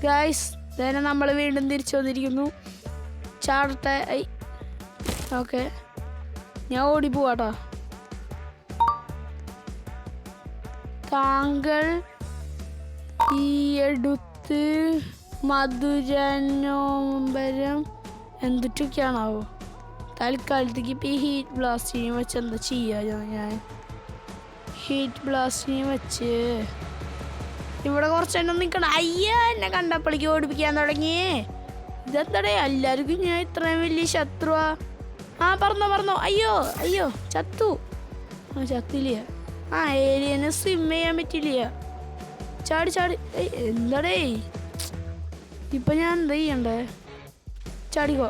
Guys തന്നെ നമ്മൾ വീണ്ടും തിരിച്ചു വന്നിരിക്കുന്നു. ചാടട്ടെ. ഓക്കെ, ഞാൻ ഓടിപ്പോവാട്ടോ. താങ്കൾ ഈ എടുത്ത് മധുരനോമ്പരം എന്തൊക്കെയാണാവോ? തൽക്കാലത്തേക്ക് ഇപ്പം ഈ ഹീറ്റ് ബ്ലാസ്റ്റിനെ വെച്ച് എന്താ ചെയ്യുക? ഞാൻ ഹീറ്റ് ബ്ലാസ്റ്റിനെ വെച്ച് ഇവിടെ കുറച്ചെണ്ണം നിൽക്കണം. അയ്യ, എന്നെ കണ്ടപ്പോഴേക്ക് ഓടിപ്പിക്കാൻ തുടങ്ങിയേ. ഇതെന്തടേ എല്ലാവർക്കും ഞാൻ ഇത്രയും വലിയ ശത്രുവാ? പറഞ്ഞോ. അയ്യോ ചത്തു. ചത്തില്ല. ഏരിയനെ സ്വിം ചെയ്യാൻ പറ്റില്ല. ചാടി. എന്താടേ ഇപ്പം ഞാൻ എന്താ ചെയ്യണ്ടേ? ചാടിക്കോ.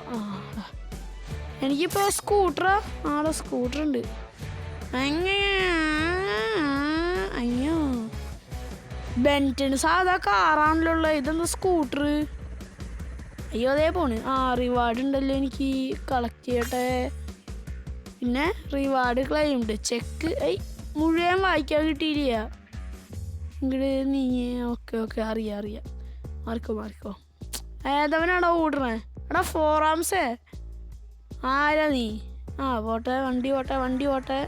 എനിക്കിപ്പോൾ സ്കൂട്ടറാ? ആടെ സ്കൂട്ടറുണ്ട്. അയ്യോ, ബെൻറ്റന് സാധാ കാറാണല്ലോ. ഇതെന്താ സ്കൂട്ടർ? അയ്യോ, അതേ പോണ്. റിവാർഡ് ഉണ്ടല്ലോ, എനിക്ക് കളക്ട് ചെയ്യട്ടെ. പിന്നെ റിവാർഡ് ക്ലെയിംഡ് ചെക്ക്. മുഴുവൻ വായിക്കാൻ കിട്ടിയില്ല. ഇങ്ങോട്ട് നീ. ഓക്കെ അറിയാം. മാറിക്കോ. ഏതവനാടോ ഓടണേ? എടാ ഫോറാംസേ, ആരാ നീ? പോട്ടെ, വണ്ടി പോട്ടെ.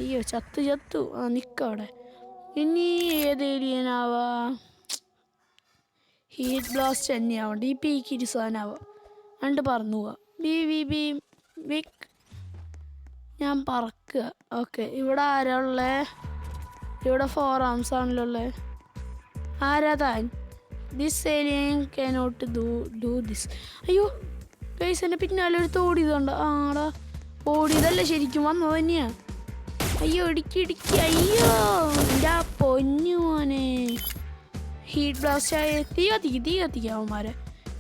അയ്യോ, ചത്തു. നിക്കവിടെ. ഇനി ഏത് ഏരിയനാവാ? Heat blast തന്നെയാവണ്ട. ഈ പീക്ക് ഇരുസാനാവാം. അണ്ട് പറന്നു പോവാ. വിക് ഞാൻ പറക്കുക. ഓക്കെ, ഇവിടെ ആരാ ഉള്ളേ? ഇവിടെ 4 ആംസ് ആണല്ലോ ഉള്ളത്. ആരാ താൻ? This alien cannot do this. അയ്യോ ഗൈസ്, എൻ്റെ പിന്നാലെ എടുത്ത് ഓടിയതുണ്ട്. ഓടിയതല്ല, ശരിക്കും വന്നത് തന്നെയാ. അയ്യോ, ഇടുക്കി. അയ്യോ, എൻ്റെ പൊന്നു മോനെ. ഹീറ്റ് ബ്ലാസ്റ്റ് ആയ. തീ കത്തിക്കുക അവന്മാരെ.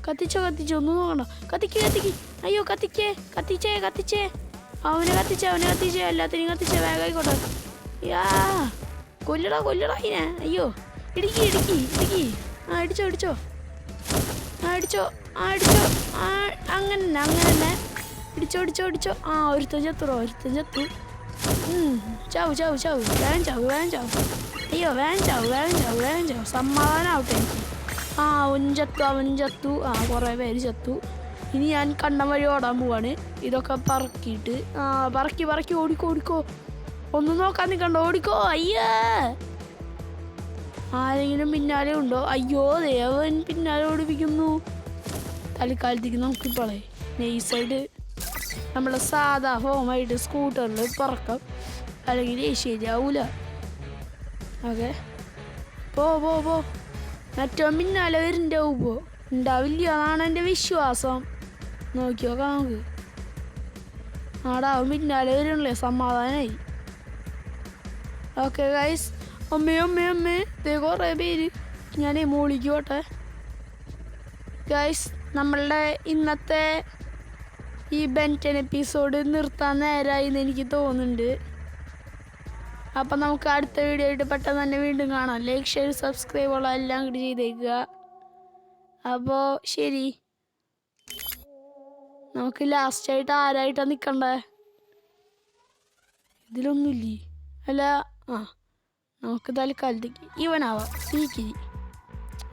കത്തിച്ചോ ഒന്നും നോക്കണ്ട. കത്തിക്ക്. അയ്യോ, കത്തിച്ചേ. അവനെ കത്തിച്ചേ. എല്ലാത്തിനെയും കത്തിച്ചേ. വേഗമായിക്കോട്ടെ. കൊല്ലടാ ഇതിനെ. അയ്യോ, ഇടുക്കി. അടിച്ചോ. അങ്ങനെ ഇടിച്ചോ. ഒരുത്തൻ ചത്തു. ചാവ്. വേഗം ചാവ്. അയ്യോ, വേഗം ചാവ്. സമാധാനാവട്ടെ എനിക്ക്. അവൻ ചത്തു. കുറേ പേര് ചത്തു. ഇനി ഞാൻ കണ്ടം വഴി ഓടാൻ പോവാണ്. ഇതൊക്കെ പറക്കിയിട്ട് പറക്കി ഓടിക്കോ. ഒന്നും നോക്കാൻ നിൽക്കണ്ട, ഓടിക്കോ. അയ്യേ, ആരെങ്കിലും പിന്നാലെ ഉണ്ടോ? അയ്യോ, ദേവൻ പിന്നാലെ ഓടിപ്പിക്കുന്നു. തൽക്കാലത്തേക്ക് നമുക്കിപ്പോളേ നൈസായിട്ട് നമ്മളെ സാധാ ഹോമായിട്ട് സ്കൂട്ടറിൽ പറക്കാം. അല്ലെങ്കിൽ ശരിയാവൂല. ഓക്കെ, പോ. മറ്റോ പിന്നാലെ ഉണ്ടാവില്ല എന്നാണ് എൻ്റെ വിശ്വാസം. നോക്കിയോക്കാം നമുക്ക്. അവൻ പിന്നാലെ വരുന്നില്ലേ? സമാധാനമായി. Okay guys. അമ്മേ കുറേ പേര്. ഞാൻ മോളിക്ക് പോട്ടെ. ഗൈസ്, നമ്മളുടെ ഇന്നത്തെ ഈ ബെൻറ്റൻ എപ്പിസോഡ് നിർത്താൻ നേരമായി എന്ന് എനിക്ക് തോന്നുന്നുണ്ട്. അപ്പം നമുക്ക് അടുത്ത വീഡിയോ ആയിട്ട് പെട്ടെന്ന് തന്നെ വീണ്ടും കാണാം. ലൈക്ക്, ഷെയർ, സബ്സ്ക്രൈബ് ഉള്ള എല്ലാം കൂടി ചെയ്തേക്കുക. അപ്പോൾ ശരി, നമുക്ക് ലാസ്റ്റായിട്ട് ആരായിട്ടാണ് നിൽക്കണ്ടേ? ഇതിലൊന്നുമില്ലേ? അല്ല, നമുക്ക് തൽക്കാലത്തേക്ക് ഇവനാവാം. സീക്കിരി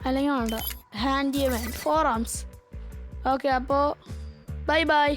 അല്ലെങ്കിൽ വേണ്ട, ഹാൻഡിയമാൻ 4 ആംസ്. ഓക്കെ, അപ്പോൾ ബൈ.